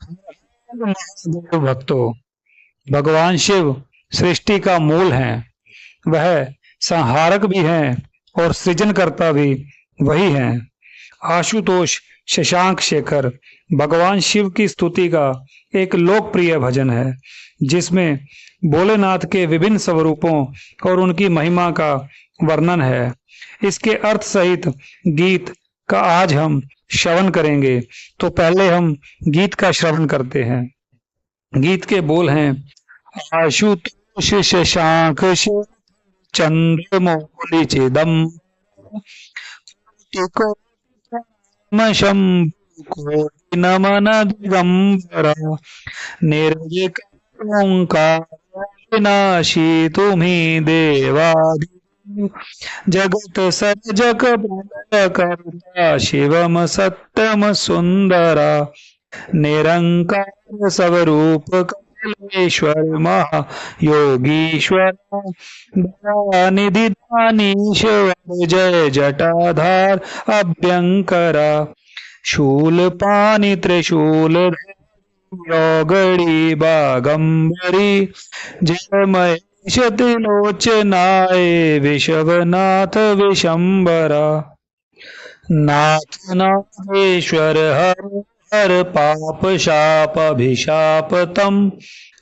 महादेव भक्तों, भगवान शिव सृष्टि का मूल है। वह संहारक भी हैं और सृजनकर्ता भी वही हैं। आशुतोष शशांक शेखर भगवान शिव की स्तुति का एक लोकप्रिय भजन है, जिसमें भोलेनाथ के विभिन्न स्वरूपों और उनकी महिमा का वर्णन है। इसके अर्थ सहित गीत का आज हम श्रवण करेंगे। तो पहले हम गीत का श्रवण करते हैं। गीत के बोल हैं: आशुतोष शशांक चंद्रमौलि चिदम कोटि नमन दिगंबरा निर्विक ओंकार विनाशी तुम्ही देवादि जगत सर्जक प्रलय कर्ता शिवम सत्यम सुंदरा निरंकार स्वरूप कमलेश्वर महा योगीश्वर निधि दानीश्वर जय जटाधार अभ्यंकरा शूल पानी त्रिशूल योगड़ी बागंबरी जय महेश त्रिलोचनाय विश्वनाथ विशंबरा नाथ नाथेश्वर हर हर पाप शाप अभिशाप तम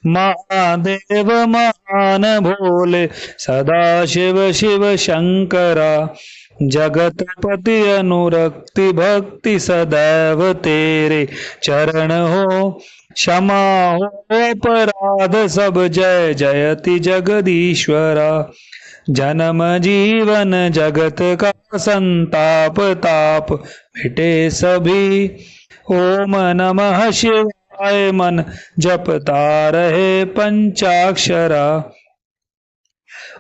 महादेव महान भोले सदा शिव शिव शंकरा जगतपति अनुरक्ति भक्ति सदैव तेरे चरण हो क्षमा हो अपराध सब जय जयति जगदीश्वरा जन्म जीवन जगत का संताप ताप मिटे सभी ओम नमः शिवाय मन जपता रहे पंचाक्षरा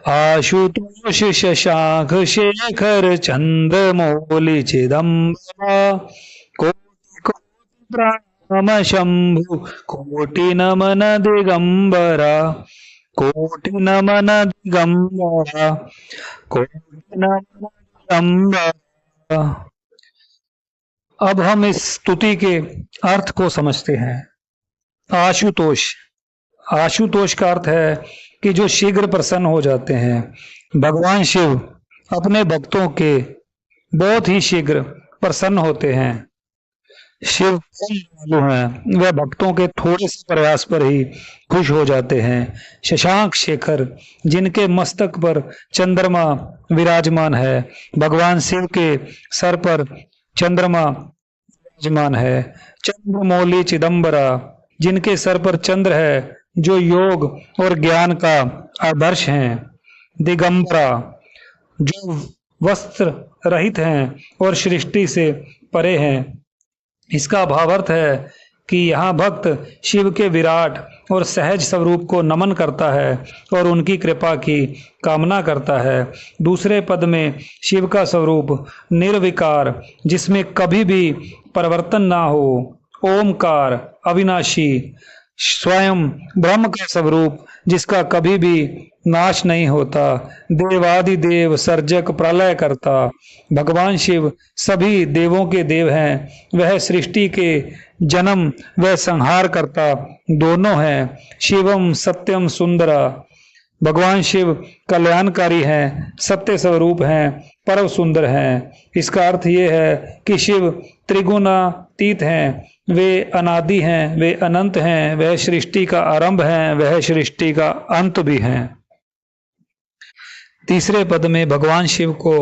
आशुतोष शशांक शेखर चंद्रमौलि चिदंबरा कोटि कोटि प्रणाम शंभु कोटि नमन दिगंबरा कोटि नमन दिगंबरा कोटि नमन दिगंबरा। अब हम इस स्तुति के अर्थ को समझते हैं। आशुतोष, आशुतोष का अर्थ है कि जो शीघ्र प्रसन्न हो जाते हैं। भगवान शिव अपने भक्तों के बहुत ही शीघ्र प्रसन्न होते हैं। शिव जो हैं वह भक्तों के थोड़े से प्रयास पर ही खुश हो जाते हैं। शशांक शेखर, जिनके मस्तक पर चंद्रमा विराजमान है, भगवान शिव के सर पर चंद्रमा विराजमान है। चंद्रमौलि चिदंबरा, जिनके सर पर चंद्र है, जो योग और ज्ञान का आदर्श हैं। दिगंबरा, जो वस्त्र रहित हैं और सृष्टि से परे हैं। इसका भावार्थ है कि यहाँ भक्त शिव के विराट और सहज स्वरूप को नमन करता है और उनकी कृपा की कामना करता है। दूसरे पद में शिव का स्वरूप निर्विकार, जिसमें कभी भी परिवर्तन ना हो, ओमकार अविनाशी, स्वयं ब्रह्म का स्वरूप जिसका कभी भी नाश नहीं होता, देवादिदेव सर्जक प्रलय करता। भगवान शिव सभी देवों के देव हैं। वह सृष्टि के जन्म व संहार करता दोनों हैं। शिवम सत्यम सुंदरा, भगवान शिव कल्याणकारी हैं, सत्य स्वरूप हैं, परम सुंदर हैं। इसका अर्थ ये है कि शिव त्रिगुणातीत हैं, वे अनादि हैं, वे अनंत हैं, वह सृष्टि का आरंभ हैं, वह सृष्टि का अंत भी हैं। तीसरे पद में भगवान शिव को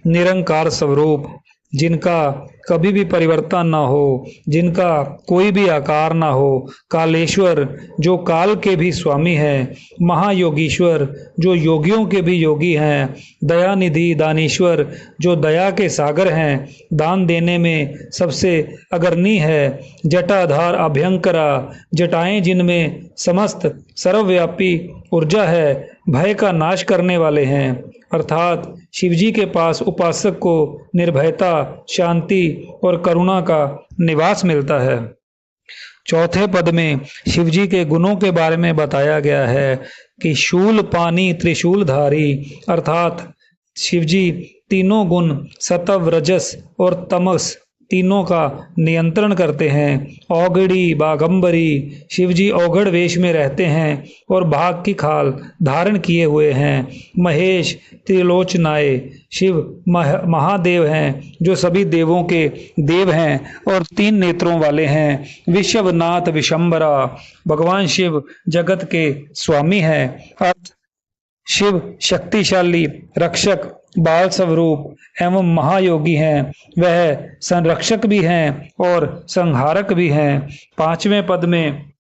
निरंकार स्वरूप, जिनका कभी भी परिवर्तन ना हो, जिनका कोई भी आकार ना हो, कालेश्वर, जो काल के भी स्वामी हैं, महायोगीश्वर, जो योगियों के भी योगी हैं, दयानिधि दानीश्वर, जो दया के सागर हैं, दान देने में सबसे अग्रणी है, जटाधार अभयंकरा, जटाएं जिनमें समस्त सर्वव्यापी ऊर्जा है, भय का नाश करने वाले हैं। अर्थात शिवजी के पास उपासक को निर्भयता, शांति और करुणा का निवास मिलता है। चौथे पद में शिवजी के गुणों के बारे में बताया गया है कि शूल पानी त्रिशूलधारी, अर्थात शिवजी तीनों गुण सत्व रजस और तमस तीनों का नियंत्रण करते हैं। औघड़ी बागंबरी, शिव जी औघड़ वेश में रहते हैं और बाघ की खाल धारण किए हुए हैं। महेश त्रिलोचनाय, शिव महादेव हैं जो सभी देवों के देव हैं और 3 नेत्रों वाले हैं। विश्वनाथ विशंबरा, भगवान शिव जगत के स्वामी हैं। अर्थ, शिव शक्तिशाली रक्षक बाल स्वरूप एवं महायोगी हैं। वह संरक्षक भी हैं और संहारक भी हैं। 5वें पद में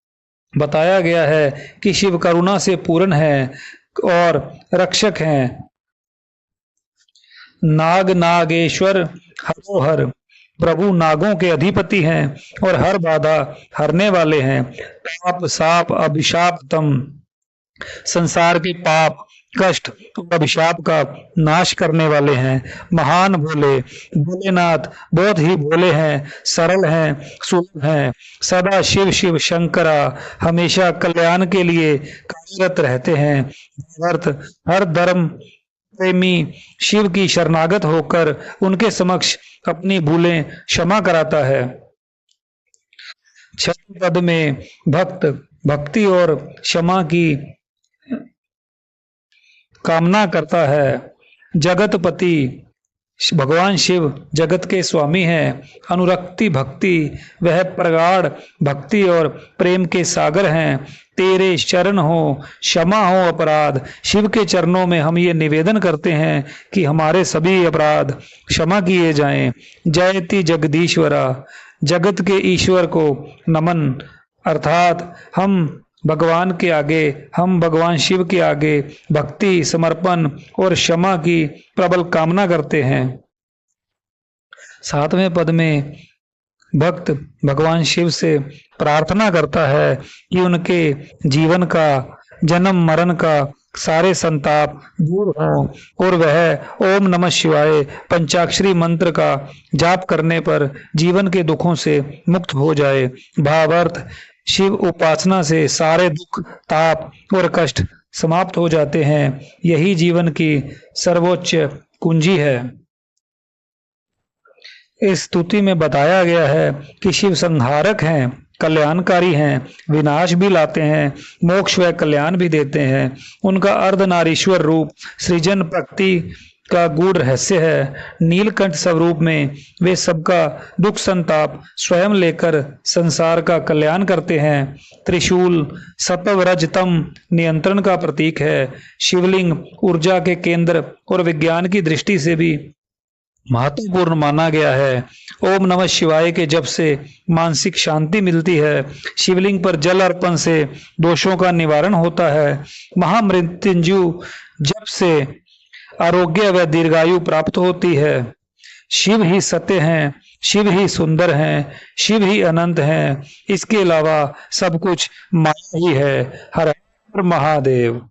बताया गया है कि शिव करुणा से पूर्ण है और रक्षक हैं। नाग नागेश्वर हरोहर, प्रभु नागों के अधिपति हैं और हर बाधा हरने वाले हैं। पाप साप अभिशाप तम, संसार के पाप कष्ट और अभिशाप का नाश करने वाले हैं। महान भोले, भोलेनाथ बहुत ही भोले हैं, सरल हैं, सुलभ हैं। सदा शिव शिव शंकरा, हमेशा कल्याण के लिए कार्यरत रहते हैं। अर्थ, हर धर्म प्रेमी शिव की शरणागत होकर उनके समक्ष अपनी भूलें क्षमा कराता है। 6वें पद में भक्त भक्ति और क्षमा की कामना करता है। जगतपति, भगवान शिव जगत के स्वामी हैं। अनुरक्ति भक्ति, वह प्रगाढ़ भक्ति और प्रेम के सागर हैं। तेरे शरण हो क्षमा हो अपराध, शिव के चरणों में हम ये निवेदन करते हैं कि हमारे सभी अपराध क्षमा किए जाएं। जयति जगदीश्वरा, जगत के ईश्वर को नमन, अर्थात हम भगवान के आगे, हम भगवान शिव के आगे भक्ति समर्पण और क्षमा की प्रबल कामना करते हैं। 7वें पद में भक्त भगवान शिव से प्रार्थना करता है कि उनके जीवन का, जन्म मरण का सारे संताप दूर हों और वह ओम नमः शिवाय पंचाक्षरी मंत्र का जाप करने पर जीवन के दुखों से मुक्त हो जाए। भावार्थ, शिव उपासना से सारे दुख ताप और कष्ट समाप्त हो जाते हैं। यही जीवन की सर्वोच्च कुंजी है। इस स्तुति में बताया गया है कि शिव संहारक हैं, कल्याणकारी हैं, विनाश भी लाते हैं, मोक्ष व कल्याण भी देते हैं। उनका अर्धनारीश्वर रूप सृजन प्रकृति का गूढ़ रहस्य है। नीलकंठ स्वरूप में वे सबका दुख संताप स्वयं लेकर संसार का कल्याण करते हैं। त्रिशूल सतव रजतम नियंत्रण का प्रतीक है। शिवलिंग ऊर्जा के केंद्र और विज्ञान की दृष्टि से भी महत्वपूर्ण माना गया है। ओम नमः शिवाय के जप से मानसिक शांति मिलती है। शिवलिंग पर जल अर्पण से दोषों का निवारण होता है। महामृत्युंजय जप से आरोग्य व दीर्घायु प्राप्त होती है। शिव ही सत्य हैं, शिव ही सुंदर हैं, शिव ही अनंत हैं। इसके अलावा सब कुछ माया ही है। हर हर महादेव।